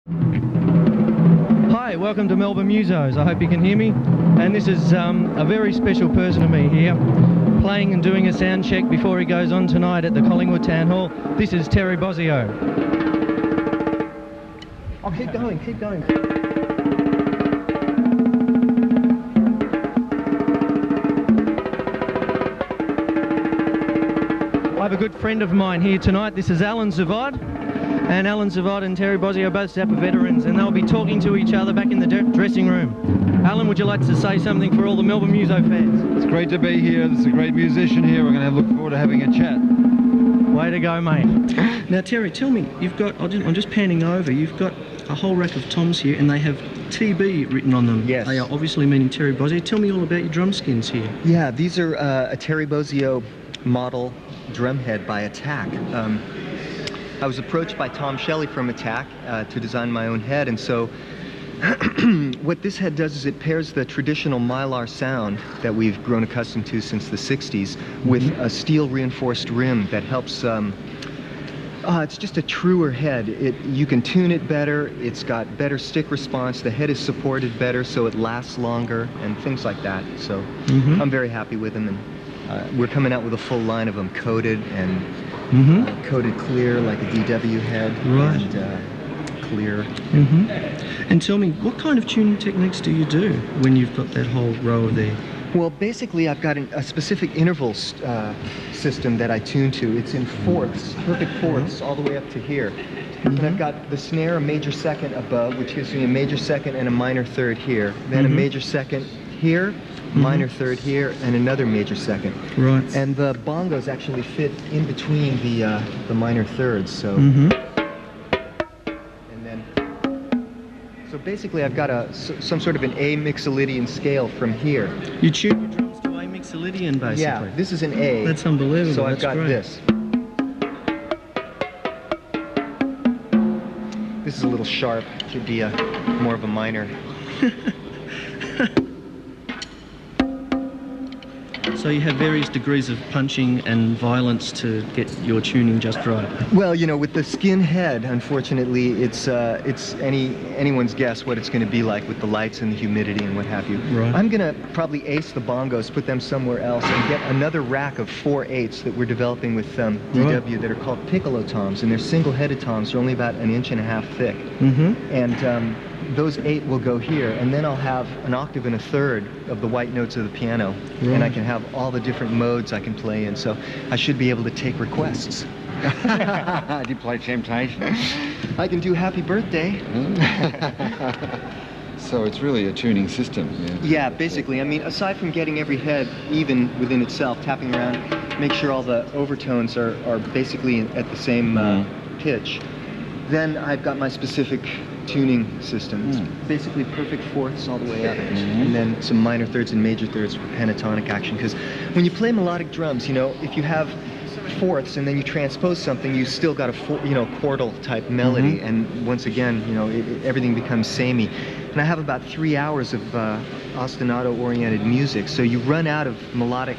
Hi, welcome to Melbourne Musos. I hope you can hear me. And this is a very special person to me here, playing and doing a sound check before he goes on tonight at the Collingwood Town Hall. This is Terry Bozzio. Oh, keep going, keep going. I have a good friend of mine here tonight. This is Alan Zavod. And Alan Zavod and Terry Bozzio are both Zappa veterans, and they'll be talking to each other back in the dressing room. Alan, would you like to say something for all the Melbourne Muso fans? It's great to be here. There's a great musician here. We're going to look forward to having a chat. Way to go, mate. Now, Terry, tell me, you've got, I'm just panning over, you've got a whole rack of toms here, and they have TB written on them. Yes. They are obviously meaning Terry Bozzio. Tell me all about your drum skins here. Yeah, these are a Terry Bozzio model drumhead by Attack. I was approached by Tom Shelley from Attack to design my own head, and so what this head does is it pairs the traditional Mylar sound that we've grown accustomed to since the 60s with a steel reinforced rim that helps, it's just a truer head. You can tune it better, it's got better stick response, the head is supported better so it lasts longer, and things like that. So I'm very happy with them, and we're coming out with a full line of them, coated and coated clear like a DW head, right. And clear. And tell me, what kind of tuning techniques do you do when you've got that whole row there? Well, basically I've got a specific interval system that I tune to. It's in fourths, perfect fourths, all the way up to here. And I've got the snare, a major second above, which gives me a major second and a minor third here. Then a major second here, minor third here, and another major second. Right. And the bongos actually fit in between the minor thirds. So. So basically I've got some sort of an A mixolydian scale from here. You tune your drums to A mixolydian, basically? Yeah, this is an A. That's unbelievable. So I've got great. this. This is a little sharp. Should be more of a minor. So you have various degrees of punching and violence to get your tuning just right. Well, you know, with the skin head, unfortunately, it's anyone's guess what it's going to be like with the lights and the humidity and what have you. Right. I'm going to probably ace the bongos, put them somewhere else, and get another rack of 4/8s that we're developing with DW that are called piccolo toms, and they're single-headed toms. They're only about 1.5 inches thick. And those 8 will go here, and then I'll have an octave and a third of the white notes of the piano, and I can have all the different modes I can play in, so I should be able to take requests. Do you play Temptation? I can do Happy Birthday. So it's really a tuning system. Yeah, basically. I mean, aside from getting every head even within itself, tapping around, make sure all the overtones are basically at the same pitch, then I've got my specific tuning system. It's basically perfect fourths all the way up, and then some minor thirds and major thirds for pentatonic action. Because when you play melodic drums, you know, if you have fourths and then you transpose something, you still got a quartal type melody, and once again, you know, everything becomes samey. And I have about 3 hours of ostinato-oriented music, so you run out of melodic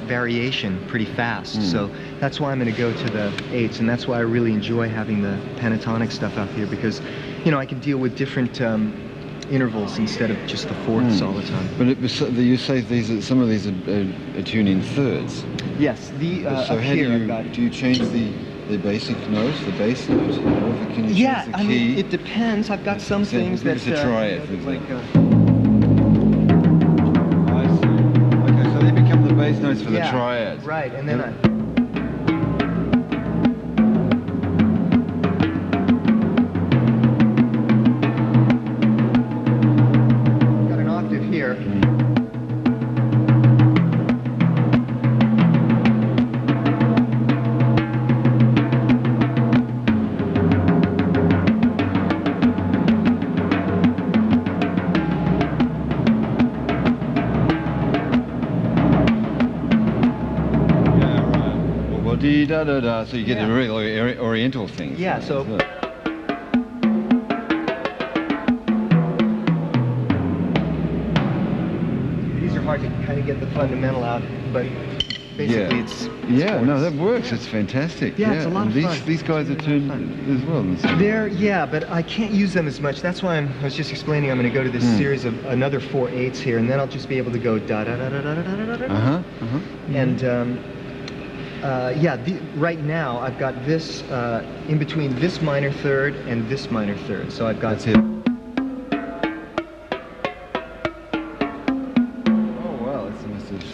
variation pretty fast. So that's why I'm going to go to the 8s, and that's why I really enjoy having the pentatonic stuff out here, because, you know, I can deal with different intervals instead of just the fourths all the time. But you say some of these are tuned in thirds. Yes, So up how here do you change the basic notes, the bass notes, or can you change the key? I mean, it depends. I've got some things that... Give us a triad, for like, example. I see. Okay, so they become the bass notes for the triads. Right, and then got an octave here. Da da da. So you get the real oriental things. Yeah. So. These are hard to kind of get the fundamental out, but Basically, it's no, that works. It's fantastic. Yeah, it's a lot and of fun. These guys are tuned as well. Yeah, but I can't use them as much. That's why I was just explaining. I'm going to go to this series of another 4/8s here, and then I'll just be able to go da da da da da da da da da. And right now I've got this in between this minor third and this minor third. So I've got. That's it.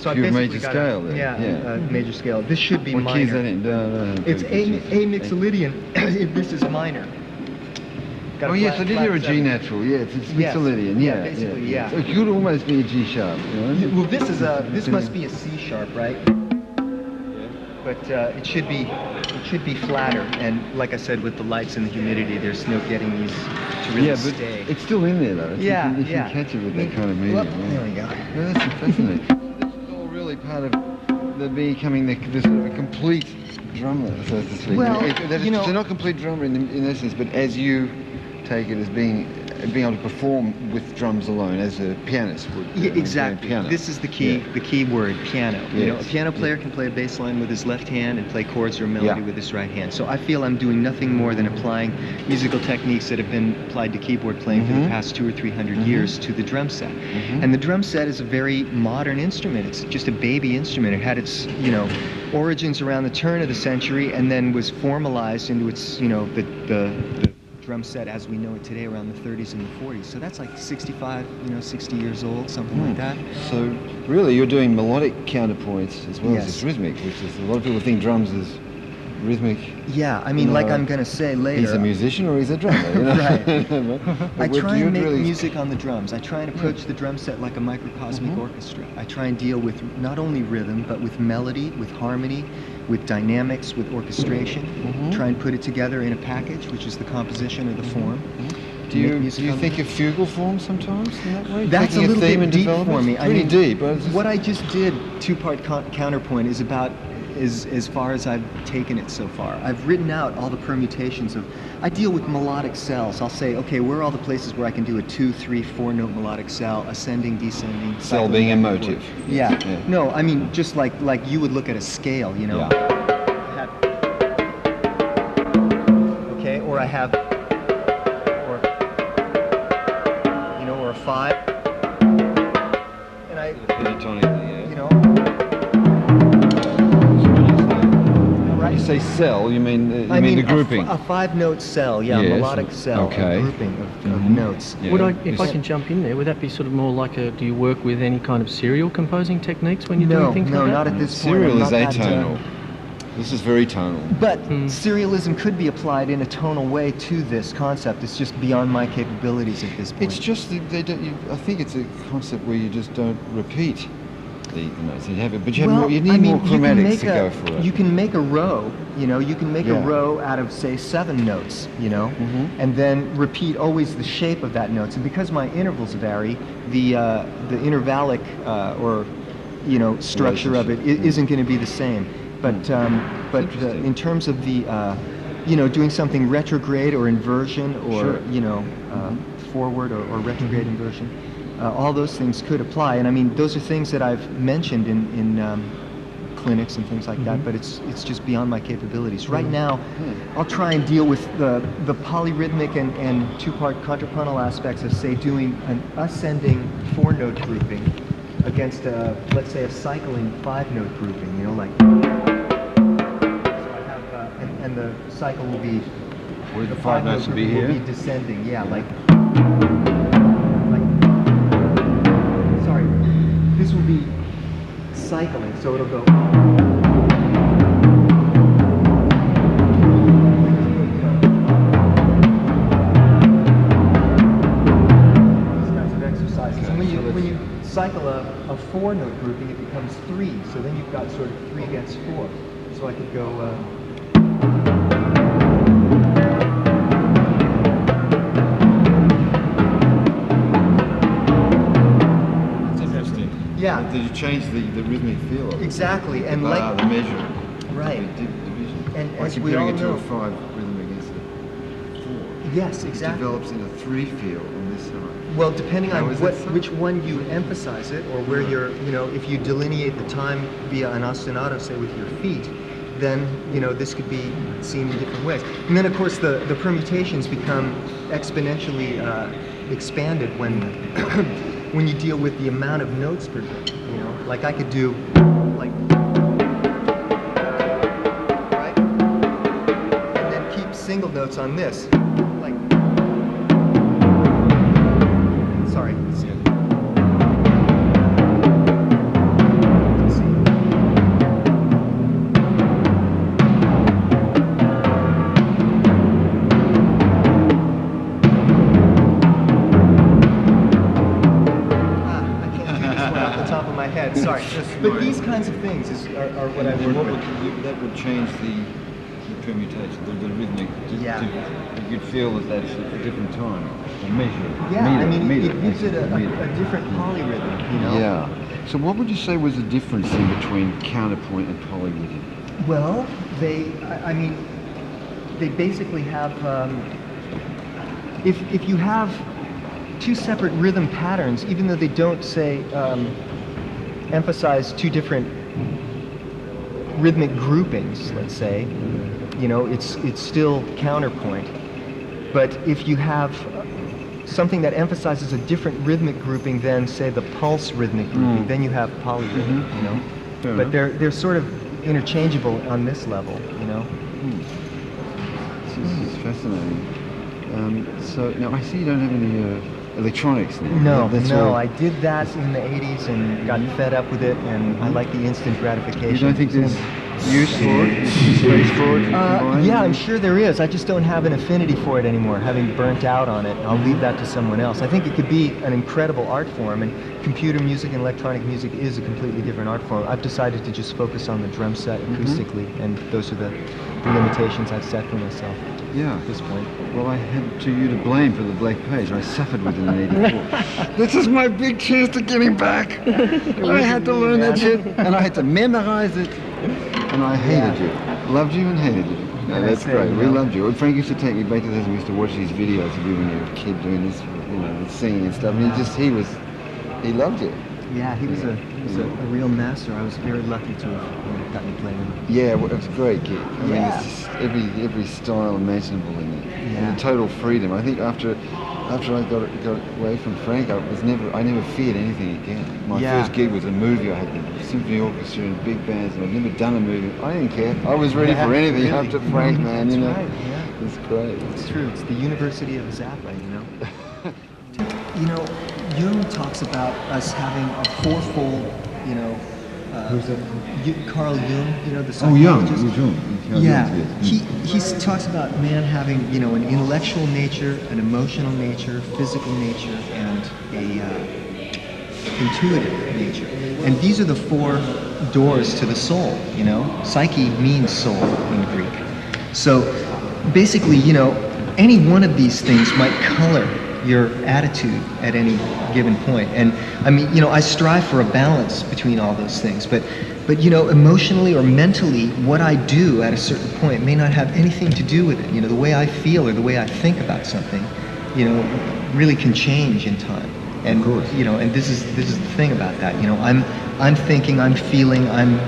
So I pure basically major got scale there. Major scale. This should be what minor. Key is that in? It's A mixolydian. This is minor. Got oh yes, I did hear a G natural. Yeah, it's mixolydian. Yeah, basically, yeah. So it could almost be a G sharp. You know? Well, this must be a C sharp, right? But it should be flatter. And like I said, with the lights and the humidity, there's no getting these to really stay. It's still in there though. If you can catch it with that kind of medium. Well, there we go. Yeah, that's fascinating. This is all really part of the becoming the sort of a complete drummer, so to speak. Well, they're not complete drummer in essence, but as you take it as being able to perform with drums alone, as a pianist would. Yeah, exactly. This is the key. The key word, piano. You know, a piano player can play a bass line with his left hand and play chords or melody with his right hand. So I feel I'm doing nothing more than applying musical techniques that have been applied to keyboard playing for the past 200 or 300 years to the drum set. And the drum set is a very modern instrument. It's just a baby instrument. It had its, origins around the turn of the century, and then was formalized into its, the drum set as we know it today around the 30s and the 40s. So that's like 65, 60 years old, something like that. So really you're doing melodic counterpoints as well as just rhythmic, which is, a lot of people think drums is rhythmic. Yeah, I mean, like I'm going to say later. He's a musician or he's a drummer, Right. I try and make music on the drums. I try and approach the drum set like a microcosmic orchestra. I try and deal with not only rhythm, but with melody, with harmony, with dynamics, with orchestration. Try and put it together in a package, which is the composition or the form. Do you think of fugal form sometimes in that way? That's Taking a little bit deep for me. Pretty deep. What I just did, two-part counterpoint, is about as far as I've taken it so far. I've written out all the permutations of. I deal with melodic cells. I'll say, okay, where are all the places where I can do a 2, 3, 4 note melodic cell, ascending, descending. Cell being emotive. Yeah. No, I mean just like you would look at a scale, Okay, or I have, or a 5, and I, You say cell, you mean the grouping? A 5-note cell, a melodic cell, a grouping of notes. If I can jump in there, would that be sort of more like do you work with any kind of serial composing techniques when you're doing things like that? No, not at this point. Serial is atonal. This is very tonal. But serialism could be applied in a tonal way to this concept. It's just beyond my capabilities at this point. It's just I think it's a concept where you just don't repeat the notes. You need more chromatics to go for it. You can make a row, you can make a row out of, say, 7 notes, and then repeat always the shape of that notes. And because my intervals vary, the intervallic structure of it isn't going to be the same. But in terms of the doing something retrograde or inversion or forward or retrograde inversion. All those things could apply, and I mean those are things that I've mentioned in clinics and things like that. But it's just beyond my capabilities right now. I'll try and deal with the polyrhythmic and 2-part contrapuntal aspects of, say, doing an ascending 4-note grouping against let's say a cycling 5-note grouping. Like so I have and the cycle will be where the 5 notes will be here. Will be descending, like. This will be cycling, so it'll go. These kinds of exercises. And when you cycle a 4-note grouping, it becomes 3. So then you've got sort of 3 against 4. So I could go. Yeah. Did you change the rhythmic feel of it? Exactly, and the measure. Right. The division. And by as we all comparing it to know, a 5 rhythm against a 4. Yes, exactly. It develops in a 3 feel on this side. Well, depending on which one you emphasize it, or where you're, if you delineate the time via an ostinato, say with your feet, then, this could be seen in different ways. And then, of course, the permutations become exponentially expanded when when you deal with the amount of notes per beat. Like I could do, like, right? And then keep single notes on this. Like, sorry. Let's see. Sorry, but these kinds of things are what I work with. That would change the permutation, the rhythmic. Yeah. You'd feel that that's a different time, a measure. Yeah, it gives it a different polyrhythm, Yeah. So what would you say was the difference in between counterpoint and polyrhythm? Well, they basically have, if you have two separate rhythm patterns, even though they don't say, emphasize two different rhythmic groupings, let's say, it's still counterpoint. But if you have something that emphasizes a different rhythmic grouping than, say, the pulse rhythmic grouping, then you have polyrhythm, But they're sort of interchangeable on this level, This is fascinating. So now I see you don't have any electronics now. No, I did that in the 80s and got fed up with it, and I like the instant gratification. You don't think there's use for it? Space for it? Yeah, I'm sure there is. I just don't have an affinity for it anymore, having burnt out on it. I'll leave that to someone else. I think it could be an incredible art form, and computer music and electronic music is a completely different art form. I've decided to just focus on the drum set acoustically, and those are the limitations I've set for myself. Yeah. At this point. Well, I had you to blame for the black page. I suffered with it in '84. This is my big chance to get him back. I had to learn that shit, and I had to memorize it, and I hated you. Loved you and hated you. No, that's great. We loved you. And Frank used to take me back to this. We used to watch these videos of you when you were a kid doing this, singing and stuff. And he loved you. Yeah, he was a real master. I was very lucky to have gotten to play with him. Yeah, well, it was a great gig. I mean, it's just every style imaginable in it. Yeah. And total freedom. I think after I got away from Frank, I never feared anything again. My first gig was a movie. I had the symphony orchestra and big bands, and I'd never done a movie. I didn't care. I was ready for anything after Frank, man. That's right. Yeah. It's great. It's true. It's the University of Zappa, Jung talks about us having a fourfold, Who's that? Carl Jung, the psychologist. Oh, Jung. Yeah, he talks about man having, an intellectual nature, an emotional nature, physical nature, and a intuitive nature. And these are the 4 doors to the soul, Psyche means soul in Greek. So basically, any one of these things might color your attitude at any given point. And I strive for a balance between all those things, but emotionally or mentally, what I do at a certain point may not have anything to do with it. The way I feel or the way I think about something, really can change in time. And of course. And this is the thing about that. I'm thinking, I'm feeling, I'm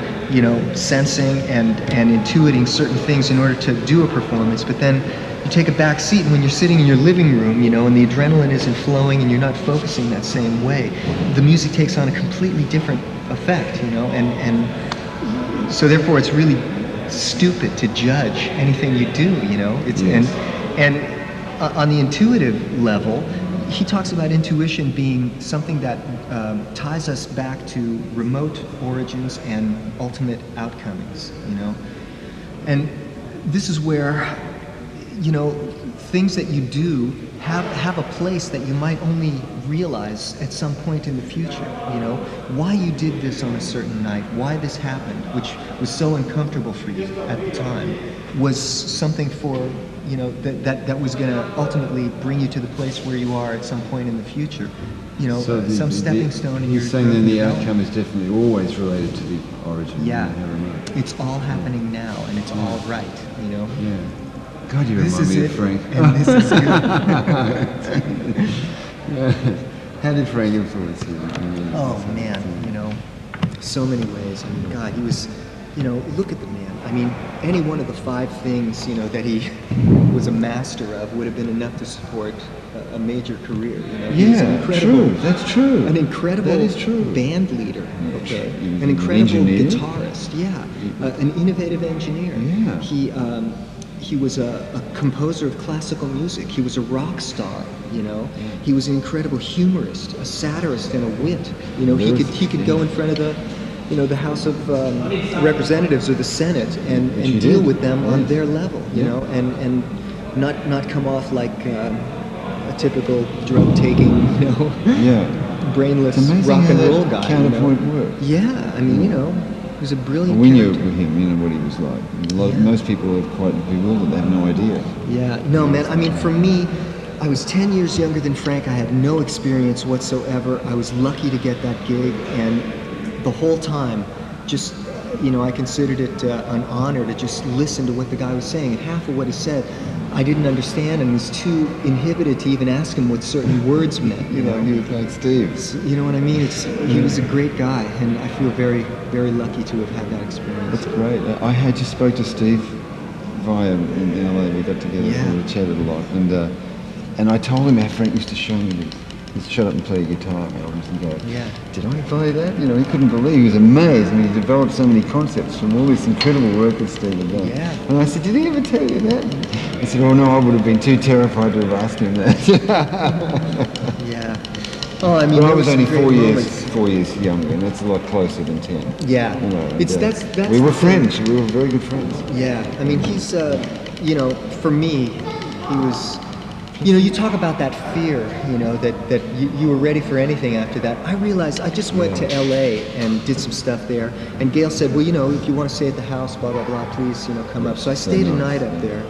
sensing and intuiting certain things in order to do a performance, but then you take a back seat, and when you're sitting in your living room, and the adrenaline isn't flowing and you're not focusing that same way, the music takes on a completely different effect, and so therefore it's really stupid to judge anything you do, It's and on the intuitive level, he talks about intuition being something that ties us back to remote origins and ultimate outcomings, and this is where things that you do have a place that you might only realize at some point in the future. Why you did this on a certain night, why this happened, which was so uncomfortable for you at the time, was something for that was going to ultimately bring you to the place where you are at some point in the future. So some stepping stone in your. You're saying then the outcome is definitely always related to the origin. Yeah, it's all happening now, and it's all right. Yeah. God, you This remind is me it, of Frank. and this is good. How did Frank influence you? Oh man, so many ways. I mean, God, he was, look at the man. I mean, any one of the 5 things, that he was a master of would have been enough to support a major career. He was an true. That's true. An incredible that is true. band leader. Okay, He was an incredible engineer. guitarist. Yeah, an innovative engineer. Yeah. He was a composer of classical music. He was a rock star. He was an incredible humorist, a satirist, and a wit. He could go in front of the House of Representatives or the Senate and deal with them on their level. And not come off like a typical drug-taking, brainless rock and roll guy. Counterpoint work. Yeah, I mean, he was a brilliant. We knew character. him, what he was like. Most people are quite bewildered; they have no idea. Yeah, no, man. I mean, for me, I was 10 years younger than Frank. I had no experience whatsoever. I was lucky to get that gig, and the whole time, just, I considered it an honor to just listen to what the guy was saying. And half of what he said, I didn't understand and was too inhibited to even ask him what certain words meant. He was like Steve. You know what I mean? He was a great guy, and I feel very, very lucky to have had that experience. That's great. I had just spoke to Steve via in LA. We got together and we chatted a lot, and I told him how Frank used to show me. He'd shut up and play guitar albums and go, did I buy that? He couldn't believe. He was amazed. I mean, he developed so many concepts from all this incredible work that Steve had done. Yeah. And I said, did he ever tell you that? He said, oh no, I would have been too terrified to have asked him that. Yeah. Oh, I mean, but I was only 4 moments. 4 years younger, and that's a lot closer than 10. Yeah. That's we were the thing. friends. We were very good friends. Yeah. I mean, he's, for me, he was. You talk about that fear, that you were ready for anything after that. I realized I just went to LA and did some stuff there. And Gail said, well, if you want to stay at the house, blah, blah, blah, please, come up. So I stayed a night up there.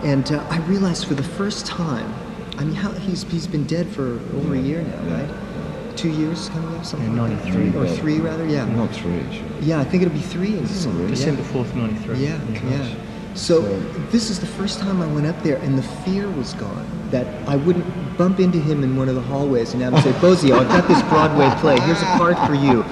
And I realized for the first time, I mean, he's been dead for over a year now, right? 2 years coming up, something like that? 93. Or 3, rather, yeah. Not 3, sure. Yeah, I think it'll be 3 in December. December 4th, 93. Yeah. So this is the first time I went up there, and the fear was gone. That I wouldn't bump into him in one of the hallways and have him say, Bozzio, I've got this Broadway play. Here's a part for you.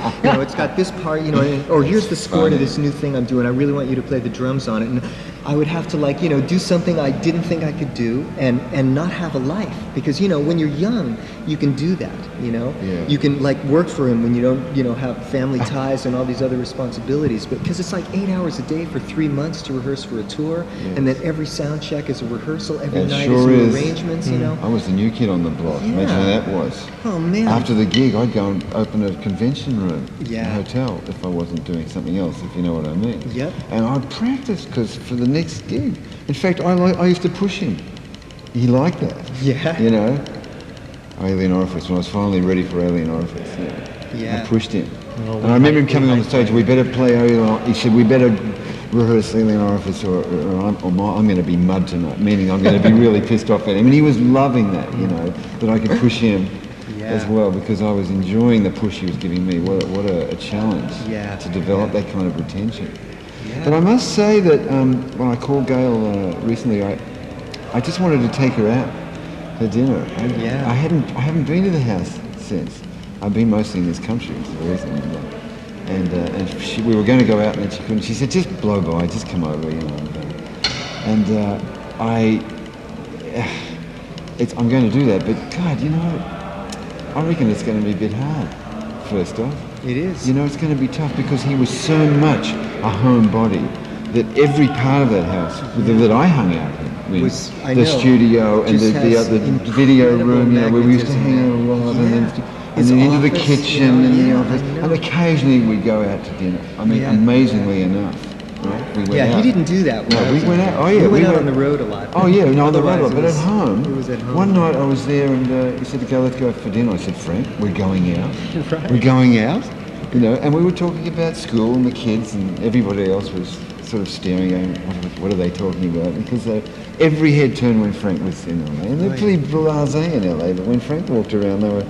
It's got this part, or here's the score to this new thing I'm doing. I really want you to play the drums on it. And I would have to do something I didn't think I could do and not have a life. Because, when you're young, you can do that, You can work for him when you don't, have family ties and all these other responsibilities. But because it's 8 hours a day for 3 months to rehearse for a tour, and then every sound check is a rehearsal, every night is an arrangement. I was the new kid on the block. Yeah. Imagine how that was. Oh man! After the gig, I'd go and open a convention room, Yeah. a hotel, if I wasn't doing something else, if you know what I mean. Yep. And I'd practice for the next gig. In fact, I used to push him. He liked that. Yeah. Alien Orifice. When I was finally ready for Alien Orifice, Yeah. I pushed him. Well, And I remember him coming on the stage. We better play Alien. He said, we better rehearse Alien Orifice, or I'm going to be mud tonight. Meaning I'm going to be really pissed off at him. And he was loving that, that I could push him as well, because I was enjoying the push he was giving me. What a challenge to develop that kind of retention. Yeah. But I must say that when I called Gail recently, I just wanted to take her out for dinner. I haven't been to the house since. I've been mostly in this country, is the reason. We were going to go out, and then she couldn't. She said, "Just blow by, just come over, I'm going to do that, but God, I reckon it's going to be a bit hard. First off, It is. it's going to be tough because he was so much a homebody that every part of that house that I hung out in, Was, I the know, studio and just has the video room, incredible where we used to hang out a lot, and then into the kitchen and the office, and occasionally we'd go out to dinner. I mean, amazingly enough, right? We went out. He didn't do that. No, we went out. Oh yeah, we went out on the road a lot. Oh yeah, no, on the road, Otherwise, but it was- at home. It was at home. One night I was there, and he said to go, let's go for dinner. I said, Frank, we're going out. Right. We're going out. And we were talking about school and the kids, and everybody else was sort of staring at what are they talking about? Because every head turned when Frank was in LA. And they're pretty blasé in LA, but when Frank walked around, they were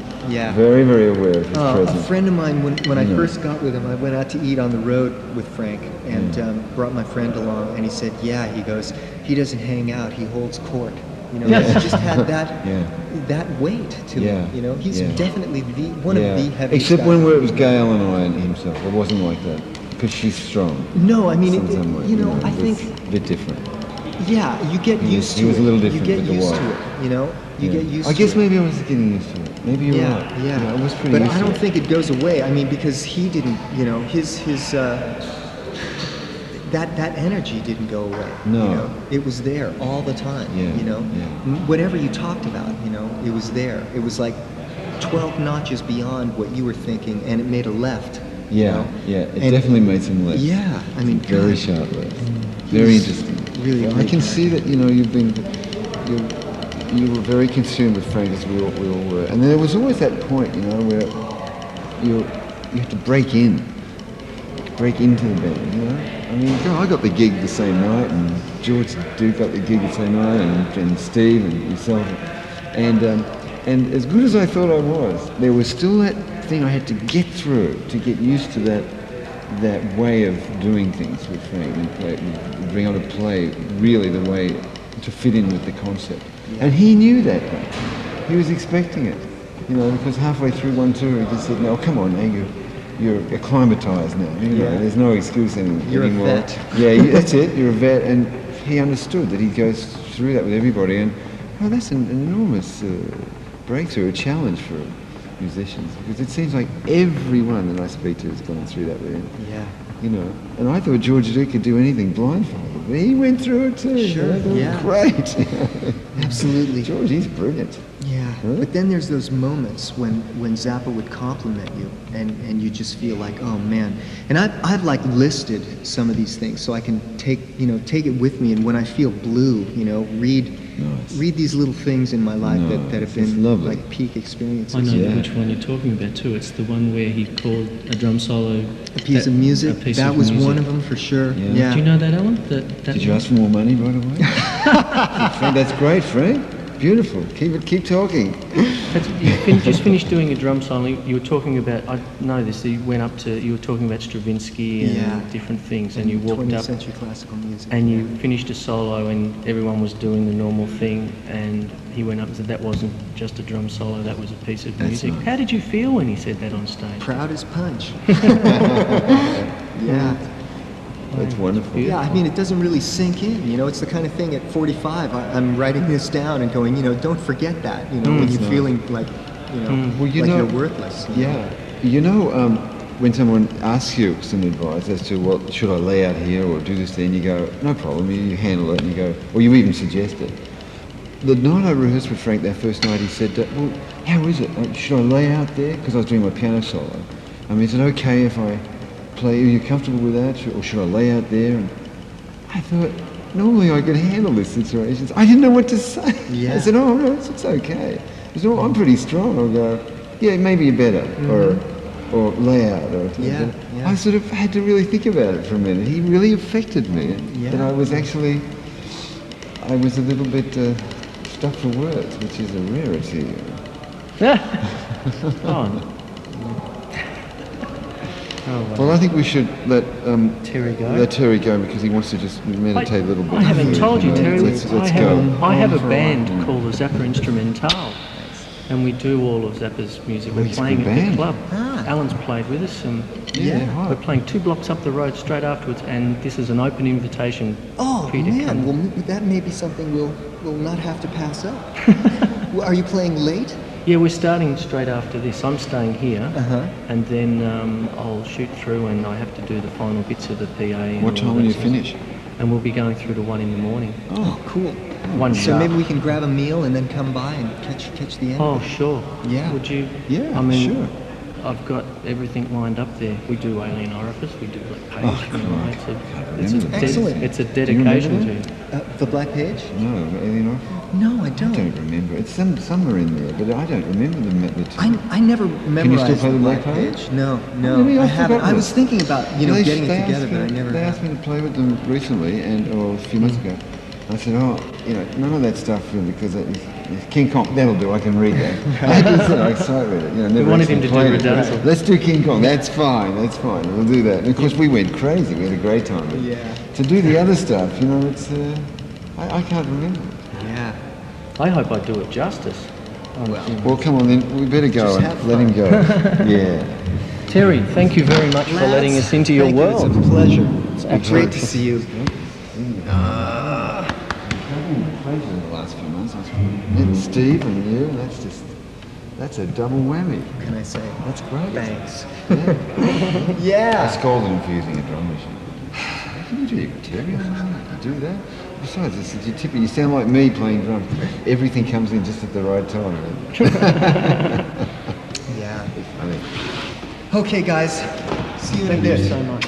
very, very aware of his A presence. friend of mine, when I first got with him, I went out to eat on the road with Frank and brought my friend along, and he said, he he doesn't hang out, he holds court. You know, Yeah. he just had that Yeah. that weight to Yeah. him. You know, he's Yeah. definitely one of the heaviest Except guys. when it was Gail and I and himself, it wasn't like that because she's strong. No, I mean, In some way, you know, I it's think, a bit different. yeah, you get He used was- to he was it. a little different You get with the used wife. to it. You know, you get used. I guess to it. maybe I was getting used to it. Maybe you're Yeah, right. yeah. I was pretty But used I to don't it. think it goes away. I mean, because he didn't, you know, his that energy didn't go away. No. You know? It was there all the time. Yeah, You know, yeah. whatever you talked about, you know, it was there. It was like 12 notches beyond what you were thinking, and it made a left. you Yeah, know? yeah. It And- definitely made some left. Yeah, I mean, Very God, sharp left. He Very was interesting. really I great can character. see that, you know, you were very consumed with Frank, as we all were. And there was always that point, you know, where you have to break into the band, you know? I mean, God, I got the gig the same night, and George Duke got the gig the same night, and Steve and yourself. And as good as I thought I was, there was still that thing I had to get through to get used to that way of doing things with Frank and being able to play really the way to fit in with the concept. And he knew that, though. He was expecting it, you know, because halfway through one tour he just said, "No, come on, now you're acclimatized now. You know, Yeah. there's no excuse You're a anymore." vet. Yeah, that's it. You're a vet, and he understood that he goes through that with everybody, and that's an enormous breakthrough, a challenge for musicians, because it seems like everyone that I speak to has gone through that with him. Yeah. You know, and I thought George Duke could do anything blindfolded, but he went through it too. Sure, You know, that was yeah. great. Absolutely. George, he's brilliant. Yeah, Huh? but then there's those moments when Zappa would compliment you, and you just feel like, oh man. And I've like listed some of these things so I can take it with me, and when I feel blue, you know, read these little things in my life that have it's been lovely. like peak experiences. I know Yeah. which one you're talking about too. It's the one where he called a drum solo A piece of music. a piece That of was music. one of them for sure. Yeah. Yeah. Do you know that, Alan? That Did you one? ask for more money right away? Frank, that's great, Frank. Beautiful. Keep talking. Just finished doing a drum solo. You were talking about, I know this, you were talking about Stravinsky and Yeah. different things, and you walked 20th up century classical music. and you finished a solo and everyone was doing the normal thing, and he went up and said that wasn't just a drum solo, that was a piece of That's music. nice. How did you feel when he said that on stage? Proud as punch. Yeah. That's wonderful. Yeah, I mean, it doesn't really sink in. You know, it's the kind of thing at 45, I'm writing this down and going, you know, don't forget that, you know, when you're nice. feeling like, you know, Well, you like know- you're worthless. you know? Yeah. You know, when someone asks you some advice as to, well, should I lay out here or do this then, you go, no problem, you handle it, and you go, or you even suggest it. The night I rehearsed with Frank, that first night, he said, well, how is it? Should I lay out there? Because I was doing my piano solo. I mean, is it okay if I play? Are you comfortable with that? Or should I lay out there? And I thought, normally I could handle this situation. I didn't know what to say. Yeah. I said, oh, no, it's okay. I said, oh, I'm pretty strong. I'll go, yeah, maybe you better. Or lay out. Or Yeah, yeah. I sort of had to really think about it for a minute. He really affected me. Yeah. That I was a little bit stuck for words, which is a rarity. Oh, Well, I think we should let Terry go. Let Terry go because he wants to just meditate a little bit. I haven't told you, know. Terry. Let's I go. have a band called the Zappa Instrumental, and we do all of Zappa's music. We're he's a playing good at the band. club. Ah. Alan's played with us, and Yeah, we're right. playing 2 blocks up the road straight afterwards. And this is an open invitation Oh, for you to man, come. well, that may be something we'll not have to pass up. Well, are you playing late? Yeah, we're starting straight after this. I'm staying here, Uh-huh. and then I'll shoot through, and I have to do the final bits of the PA. And What all time that will you stuff. finish? And we'll be going through to 1 in the morning. Oh, cool. One So sharp. maybe we can grab a meal and then come by and catch the end. Oh, sure. Yeah. Would you? Yeah, I mean, sure. I've got everything lined up there. We do Alien Orifice. We do Black Page. Oh, you know, God. it's Can't a remember that. Excellent. it's a you remember dedication that? to. The Black Page? No, Eleanor? No, I I don't. don't remember. It's somewhere in there, but I don't remember the two. I never you memorized still play the the Black Black Page? Page. No, Maybe I I've haven't. forgotten I was it. thinking about getting it They together, asked but I me- never. They asked me to play with them recently, or a few months ago. I said, none of that stuff really, because it's King Kong, that'll do, I can read that. I just said, I sight read it. Never wanted him actually to do played it. Rapunzel. Let's do King Kong, that's fine, we'll do that. And of course we went crazy, we had a great time. But Yeah. to do the other stuff, it's I can't remember. Yeah. I hope I do it justice. Well, come on then. We better go Just and have let fun. him go. Yeah. Terry, thank you very much for letting us into your Thank you. world. It's a pleasure. It's Great absolutely to see you. I've been a pleasure in the last few months. I've met Steve and you, and that's a double whammy. What can I say? That's great. Thanks. I Yeah. scolded him for using a drum machine. How can you do, Terry? You do that? Besides, you sound like me playing drums. Everything comes in just at the right time. Yeah. Funny. Okay, guys. See you in a Thank you bit. so much.